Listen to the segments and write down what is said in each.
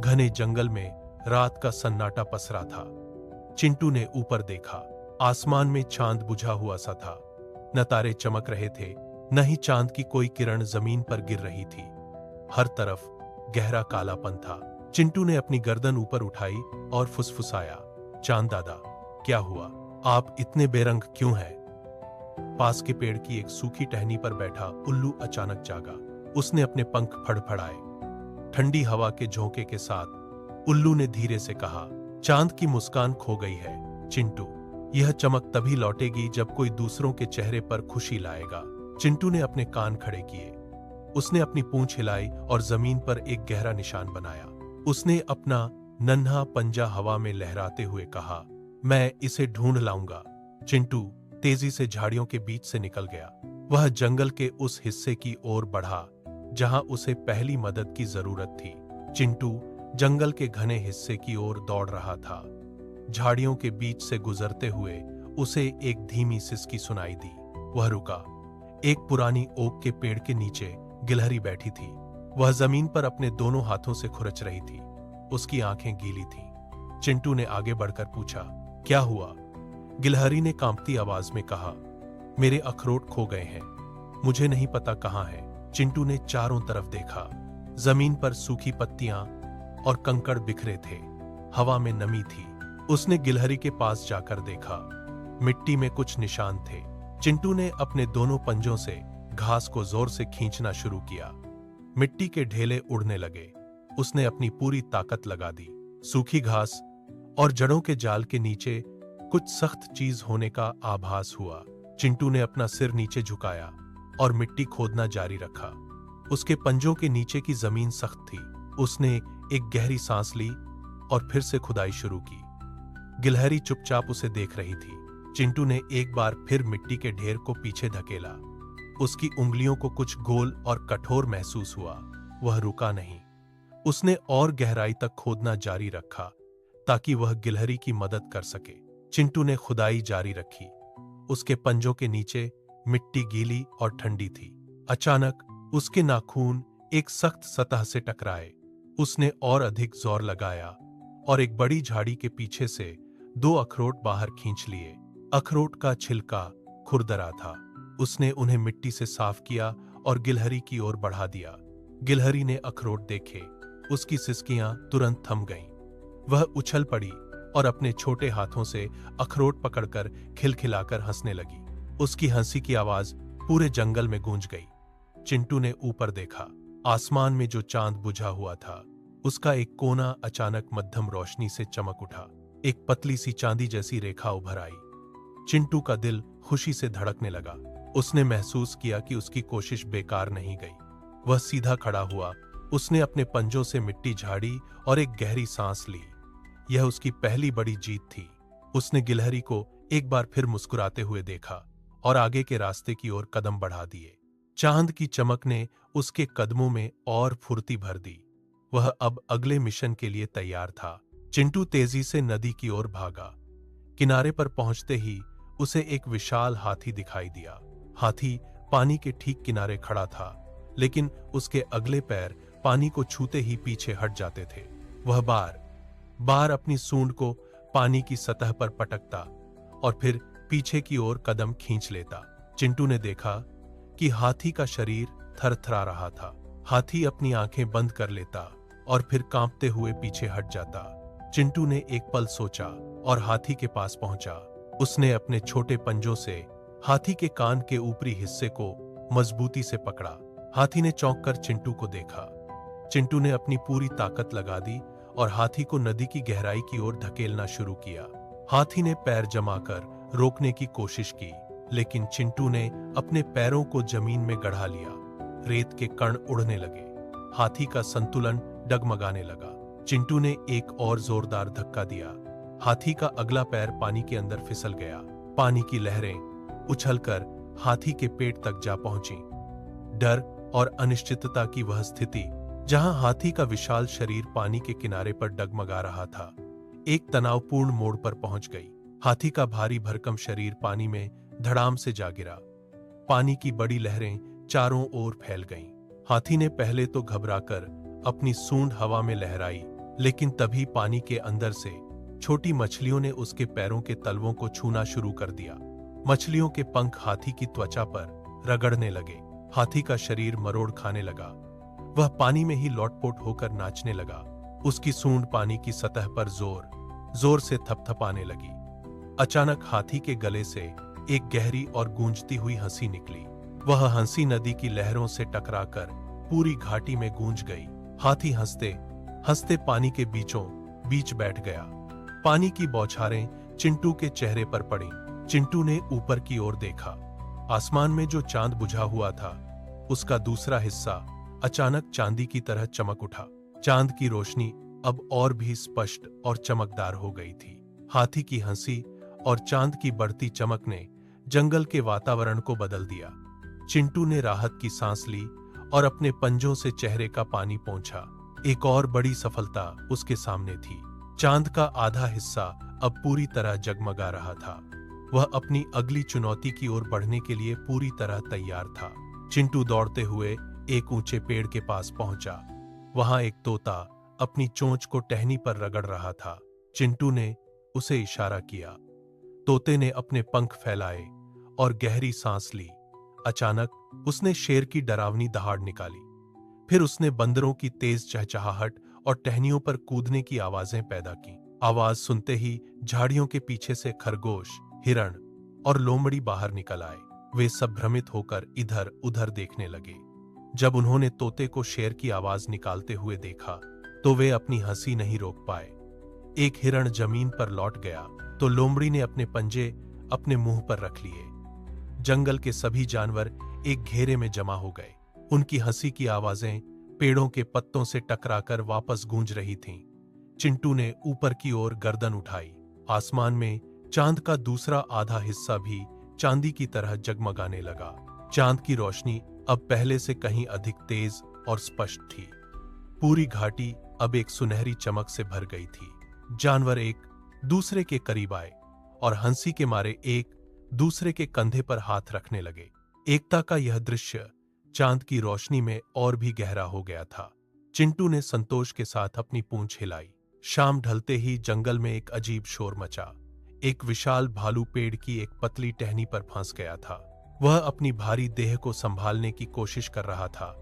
घने जंगल में रात का सन्नाटा पसरा था। चिंटू ने ऊपर देखा। आसमान में चांद बुझा हुआ सा था। न तारे चमक रहे थे, न ही चांद की कोई किरण जमीन पर गिर रही थी। हर तरफ गहरा कालापन था। चिंटू ने अपनी गर्दन ऊपर उठाई और फुसफुसाया, चांद दादा, क्या हुआ? आप इतने बेरंग क्यों हैं? पास के पेड़ की एक सूखी टहनी पर बैठा उल्लू अचानक जागा। उसने अपने पंख फड़फड़ाए। ठंडी हवा के झोंके के साथ उल्लू ने धीरे से कहा, चांद की मुस्कान खो गई है चिंटू। यह चमक तभी लौटेगी जब कोई दूसरों के चेहरे पर खुशी लाएगा। चिंटू ने अपने कान खड़े किए। उसने अपनी पूंछ हिलाई और जमीन पर एक गहरा निशान बनाया। उसने अपना नन्हा पंजा हवा में लहराते हुए कहा, मैं इसे ढूंढ लाऊंगा। चिंटू तेजी से झाड़ियों के बीच से निकल गया। वह जंगल के उस हिस्से की ओर बढ़ा जहां उसे पहली मदद की जरूरत थी। चिंटू जंगल के घने हिस्से की ओर दौड़ रहा था। झाड़ियों के बीच से गुजरते हुए उसे एक धीमी सिसकी सुनाई दी। वह रुका। एक पुरानी ओक के पेड़ के नीचे गिलहरी बैठी थी। वह जमीन पर अपने दोनों हाथों से खुरच रही थी। उसकी आंखें गीली थीं। चिंटू ने आगे बढ़कर पूछा, क्या हुआ? गिलहरी ने कांपती आवाज में कहा, मेरे अखरोट खो गए हैं। मुझे नहीं पता कहाँ है। चिंटू ने चारों तरफ देखा। जमीन पर सूखी पत्तियां और कंकड़ बिखरे थे। हवा में नमी थी। उसने गिलहरी के पास जाकर देखा। मिट्टी में कुछ निशान थे। चिंटू ने अपने दोनों पंजों से घास को जोर से खींचना शुरू किया। मिट्टी के ढेले उड़ने लगे। उसने अपनी पूरी ताकत लगा दी। सूखी घास और जड़ों के जाल के नीचे कुछ सख्त चीज होने का आभास हुआ। चिंटू ने अपना सिर नीचे झुकाया और मिट्टी खोदना जारी रखा। उसके पंजों के नीचे की जमीन सख्त थी। उसने एक गहरी सांस ली और फिर से खुदाई शुरू की। गिलहरी चुपचाप उसे देख रही थी। चिंटू ने एक बार फिर मिट्टी के ढेर को पीछे धकेला। उसकी उंगलियों को कुछ गोल और कठोर महसूस हुआ। वह रुका नहीं। उसने और गहराई तक खोदना जारी रखा ताकि वह गिलहरी की मदद कर सके। चिंटू ने खुदाई जारी रखी। उसके पंजों के नीचे मिट्टी गीली और ठंडी थी। अचानक उसके नाखून एक सख्त सतह से टकराए। उसने और अधिक जोर लगाया और एक बड़ी झाड़ी के पीछे से 2 अखरोट बाहर खींच लिए। अखरोट का छिलका खुरदरा था। उसने उन्हें मिट्टी से साफ किया और गिलहरी की ओर बढ़ा दिया। गिलहरी ने अखरोट देखे। उसकी सिसकियां तुरंत थम गईं। वह उछल पड़ी और अपने छोटे हाथों से अखरोट पकड़कर खिलखिलाकर हंसने लगी। उसकी हंसी की आवाज पूरे जंगल में गूंज गई। चिंटू ने ऊपर देखा। आसमान में जो चांद बुझा हुआ था, उसका एक कोना अचानक मध्यम रोशनी से चमक उठा। एक पतली सी चांदी जैसी रेखा उभर आई। चिंटू का दिल खुशी से धड़कने लगा। उसने महसूस किया कि उसकी कोशिश बेकार नहीं गई। वह सीधा खड़ा हुआ। उसने अपने पंजों से मिट्टी झाड़ी और एक गहरी सांस ली। यह उसकी पहली बड़ी जीत थी। उसने गिलहरी को एक बार फिर मुस्कुराते हुए देखा और आगे के रास्ते की ओर कदम बढ़ा दिए। चांद की चमक ने उसके कदमों में और फुर्ती भर दी। वह अब अगले मिशन के लिए तैयार था। चिंटू तेजी से नदी की ओर भागा। किनारे पर पहुंचते ही उसे एक विशाल हाथी दिखाई दिया। हाथी पानी के ठीक किनारे खड़ा था, लेकिन उसके अगले पैर पानी को छूते ही पीछे हट जाते थे। वह बार बार अपनी सूंड को पानी की सतह पर पटकता और फिर पीछे की ओर कदम खींच लेता। चिंटू ने देखा कि हाथी का शरीर थरथरा रहा था। हाथी अपनी आंखें बंद कर लेता और फिर कांपते हुए पीछे हट जाता। चिंटू ने एक पल सोचा और हाथी के पास पहुंचा। उसने अपने छोटे पंजों से हाथी के कान के ऊपरी हिस्से को मजबूती से पकड़ा। हाथी ने चौंक कर चिंटू को देखा। चिंटू ने अपनी पूरी ताकत लगा दी और हाथी को नदी की गहराई की ओर धकेलना शुरू किया। हाथी ने पैर जमाकर रोकने की कोशिश की, लेकिन चिंटू ने अपने पैरों को जमीन में गढ़ा लिया। रेत के कण उड़ने लगे। हाथी का संतुलन डगमगाने लगा। चिंटू ने एक और जोरदार धक्का दिया। हाथी का अगला पैर पानी के अंदर फिसल गया। पानी की लहरें उछलकर हाथी के पेट तक जा पहुंची। डर और अनिश्चितता की वह स्थिति जहां हाथी का विशाल शरीर पानी के किनारे पर डगमगा रहा था, एक तनावपूर्ण मोड़ पर पहुंच गई। हाथी का भारी भरकम शरीर पानी में धड़ाम से जा गिरा। पानी की बड़ी लहरें चारों ओर फैल गईं। हाथी ने पहले तो घबराकर अपनी सूंड हवा में लहराई, लेकिन तभी पानी के अंदर से छोटी मछलियों ने उसके पैरों के तलवों को छूना शुरू कर दिया। मछलियों के पंख हाथी की त्वचा पर रगड़ने लगे। हाथी का शरीर मरोड़ खाने लगा। वह पानी में ही लौटपोट होकर नाचने लगा। उसकी सूंड पानी की सतह पर जोर जोर से थपथपाने लगी। अचानक हाथी के गले से एक गहरी और गूंजती हुई हंसी निकली। वह हंसी नदी की लहरों से टकराकर पूरी घाटी में गूंज गई। हाथी हंसते हंसते पानी के बीचों बीच बैठ गया। पानी की बौछारें चिंटू के चेहरे पर पड़ी। चिंटू ने ऊपर की ओर देखा। आसमान में जो चांद बुझा हुआ था, उसका दूसरा हिस्सा अचानक चांदी की तरह चमक उठा। चांद की रोशनी अब और भी स्पष्ट और चमकदार हो गई थी। हाथी की हंसी और चांद की बढ़ती चमक ने जंगल के वातावरण को बदल दिया। चिंटू ने राहत की सांस ली और अपने पंजों से चेहरे का पानी पोंछा। एक और बड़ी सफलता उसके सामने थी। चांद का आधा हिस्सा अब पूरी तरह जगमगा रहा था। वह अपनी अगली चुनौती की ओर बढ़ने के लिए पूरी तरह तैयार था। चिंटू दौड़ते हुए एक ऊंचे पेड़ के पास पहुंचा। वहां एक तोता अपनी चोंच को टहनी पर रगड़ रहा था। चिंटू ने उसे इशारा किया। तोते ने अपने पंख फैलाए और गहरी सांस ली। अचानक उसने शेर की डरावनी दहाड़ निकाली। फिर उसने बंदरों की तेज चहचहाहट और टहनियों पर कूदने की आवाजें पैदा की। आवाज सुनते ही झाड़ियों के पीछे से खरगोश, हिरण और लोमड़ी बाहर निकल आए। वे सब भ्रमित होकर इधर उधर देखने लगे। जब उन्होंने तोते को शेर की आवाज निकालते हुए देखा तो वे अपनी हंसी नहीं रोक पाए। एक हिरण जमीन पर लौट गया तो लोमड़ी ने अपने पंजे अपने मुंह पर रख लिए। जंगल के सभी जानवर एक घेरे में जमा हो गए। उनकी हंसी की आवाजें पेड़ों के पत्तों से टकराकर वापस गूंज रही थीं। चिंटू ने ऊपर की ओर गर्दन उठाई। आसमान में चांद का दूसरा आधा हिस्सा भी चांदी की तरह जगमगाने लगा। चांद की रोशनी अब पहले से कहीं अधिक तेज और स्पष्ट थी। पूरी घाटी अब एक सुनहरी चमक से भर गई थी। जानवर एक दूसरे के करीब आए और हंसी के मारे एक दूसरे के कंधे पर हाथ रखने लगे। एकता का यह दृश्य चांद की रोशनी में और भी गहरा हो गया था। चिंटू ने संतोष के साथ अपनी पूंछ हिलाई। शाम ढलते ही जंगल में एक अजीब शोर मचा। एक विशाल भालू पेड़ की एक पतली टहनी पर फंस गया था। वह अपनी भारी देह को संभालने की कोशिश कर रहा था,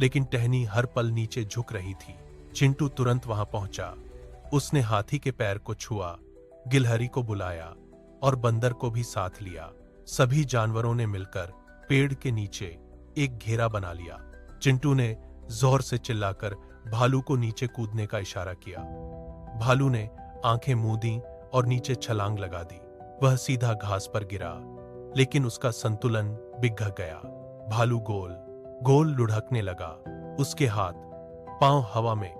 लेकिन टहनी हर पल नीचे झुक रही थी। चिंटू तुरंत वहां पहुंचा। उसने हाथी के पैर को छुआ, गिलहरी को बुलाया और बंदर को भी साथ लिया। सभी जानवरों ने मिलकर पेड़ के नीचे एक घेरा बना लिया। चिंटू ने जोर से चिल्लाकर भालू को नीचे कूदने का इशारा किया। भालू ने आंखें मूंद दी और नीचे छलांग लगा दी। वह सीधा घास पर गिरा, लेकिन उसका संतुलन बिगड़ गया। भालू गोल गोल लुढ़कने लगा। उसके हाथ पांव हवा में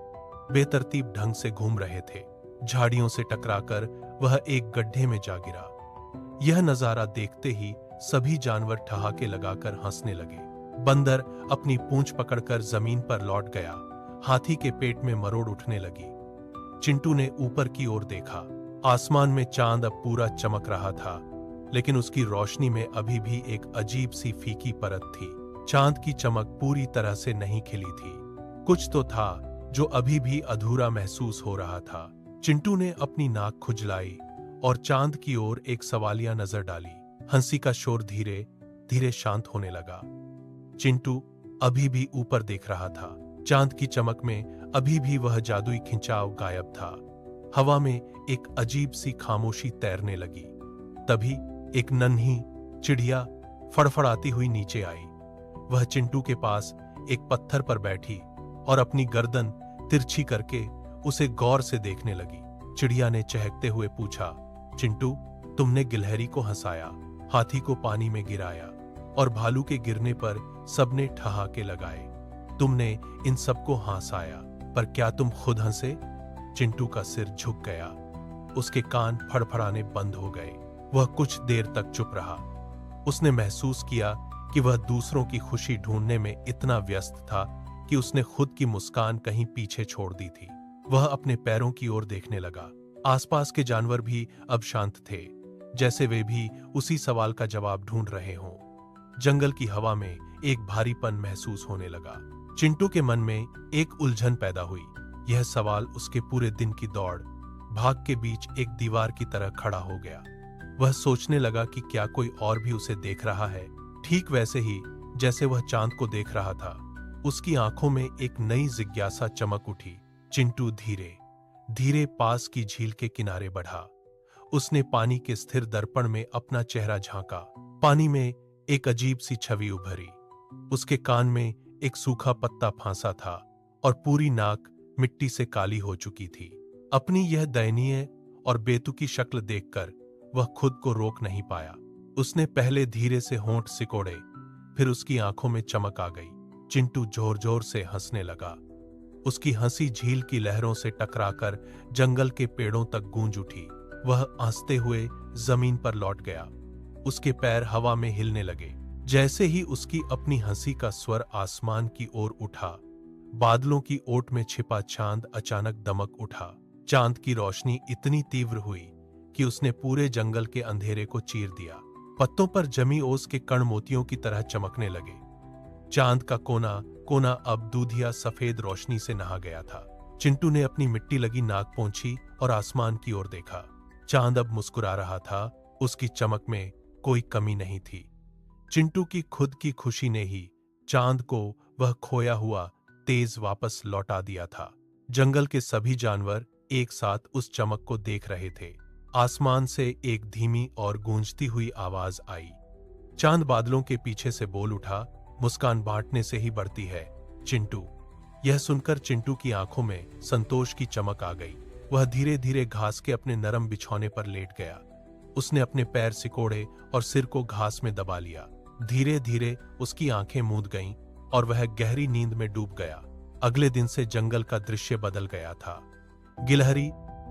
बेतरतीब ढंग से घूम रहे थे। झाड़ियों से टकराकर वह एक गड्ढे में जा गिरा। यह नजारा देखते ही सभी जानवर ठहाके लगाकर हंसने लगे। बंदर अपनी पूंछ पकड़कर जमीन पर लौट गया। हाथी के पेट में मरोड़ उठने लगी। चिंटू ने ऊपर की ओर देखा। आसमान में चांद अब पूरा चमक रहा था, लेकिन उसकी रोशनी में अभी भी एक अजीब सी फीकी परत थी। चांद की चमक पूरी तरह से नहीं खिली थी। कुछ तो था जो अभी भी अधूरा महसूस हो रहा था। चिंटू ने अपनी नाक खुजलाई और चांद की ओर एक सवालिया नजर डाली। हंसी का शोर धीरे धीरे शांत होने लगा। चिंटू अभी भी ऊपर देख रहा था। चांद की चमक में अभी भी वह जादुई खिंचाव गायब था। हवा में एक अजीब सी खामोशी तैरने लगी। तभी एक नन्ही चिड़िया फड़फड़ाती हुई नीचे आई। वह चिंटू के पास एक पत्थर पर बैठी और अपनी गर्दन तिरछी करके उसे गौर से देखने लगी। चिड़िया ने चहकते हुए पूछा, चिंटू, तुमने गिलहरी को हंसाया, हाथी को पानी में गिराया और भालू के गिरने पर सबने ठहाके लगाए। तुमने इन सबको हंसाया, पर क्या तुम खुद हंसे? चिंटू का सिर झुक गया। उसके कान फड़फड़ाने बंद हो गए। वह कुछ देर तक चुप रहा। उसने महसूस किया कि वह दूसरों की खुशी ढूंढने में इतना व्यस्त था कि उसने खुद की मुस्कान कहीं पीछे छोड़ दी थी। वह अपने पैरों की ओर देखने लगा। आसपास के जानवर भी अब शांत थे, जैसे वे भी उसी सवाल का जवाब ढूंढ रहे हों। जंगल की हवा में एक भारीपन महसूस होने लगा। चिंटू के मन में एक उलझन पैदा हुई। यह सवाल उसके पूरे दिन की दौड़ भाग के बीच एक दीवार की तरह खड़ा हो गया। वह सोचने लगा कि क्या कोई और भी उसे देख रहा है, ठीक वैसे ही जैसे वह चांद को देख रहा था। उसकी आंखों में एक नई जिज्ञासा चमक उठी। चिंटू धीरे धीरे पास की झील के किनारे बढ़ा। उसने पानी के स्थिर दर्पण में अपना चेहरा झांका। पानी में एक अजीब सी छवि उभरी। उसके कान में एक सूखा पत्ता फांसा था और पूरी नाक मिट्टी से काली हो चुकी थी। अपनी यह दयनीय और बेतुकी शक्ल देखकर वह खुद को रोक नहीं पाया। उसने पहले धीरे से होंठ सिकोड़े, फिर उसकी आंखों में चमक आ गई। चिंटू जोर जोर से हंसने लगा। उसकी हंसी झील की लहरों से टकराकर जंगल के पेड़ों तक गूंज उठी। वह हंसते हुए जमीन पर लौट गया। उसके पैर हवा में हिलने लगे। जैसे ही उसकी अपनी हंसी का स्वर आसमान की ओर उठा, बादलों की ओट में छिपा चांद अचानक दमक उठा। चांद की रोशनी इतनी तीव्र हुई कि उसने पूरे जंगल के अंधेरे को चीर दिया। पत्तों पर जमी ओस के कण मोतियों की तरह चमकने लगे। चांद का कोना कोना अब दूधिया सफेद रोशनी से नहा गया था। चिंटू ने अपनी मिट्टी लगी नाक पोंछी और आसमान की ओर देखा। चांद अब मुस्कुरा रहा था। उसकी चमक में कोई कमी नहीं थी। चिंटू की खुद की खुशी ने ही चांद को वह खोया हुआ तेज वापस लौटा दिया था। जंगल के सभी जानवर एक साथ उस चमक को देख रहे थे। आसमान से एक धीमी और गूंजती हुई आवाज आई। चांद बादलों के पीछे से बोल उठा, मुस्कान बांटने से ही बढ़ती है चिंटू। यह सुनकर चिंटू की आंखों में संतोष की चमक आ गई। वह धीरे धीरे घास के अपने नरम बिछौने पर लेट गया। उसने अपने पैर सिकोड़े और सिर को घास में दबा लिया। धीरे धीरे उसकी आंखें मूंद गईं और वह गहरी नींद में डूब गया। अगले दिन से जंगल का दृश्य बदल गया था। गिलहरी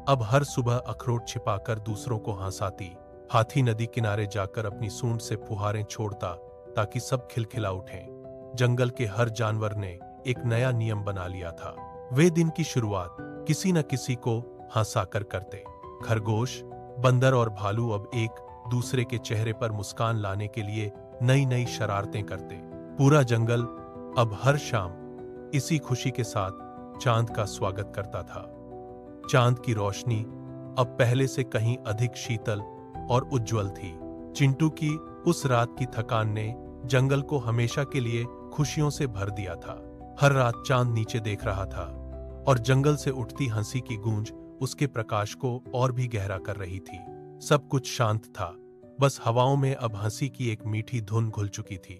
अब हर सुबह अखरोट छिपाकर दूसरों को हंसाती। हाथी नदी किनारे जाकर अपनी सूंड से फुहारें छोड़ता ताकि सब खिलखिला उठें। जंगल के हर जानवर ने एक नया नियम बना लिया था। वे दिन की शुरुआत किसी न किसी को हंसाकर करते। खरगोश, बंदर और भालू अब एक दूसरे के चेहरे पर मुस्कान लाने के लिए नई नई शरारतें करते। पूरा जंगल अब हर शाम इसी खुशी के साथ चांद का स्वागत करता था। चांद की रोशनी अब पहले से कहीं अधिक शीतल और उज्जवल थी। चिंटू की उस रात की थकान ने जंगल को हमेशा के लिए खुशियों से भर दिया था। हर रात चांद नीचे देख रहा था और जंगल से उठती हंसी की गूंज उसके प्रकाश को और भी गहरा कर रही थी। सब कुछ शांत था, बस हवाओं में अब हंसी की एक मीठी धुन घुल चुकी थी।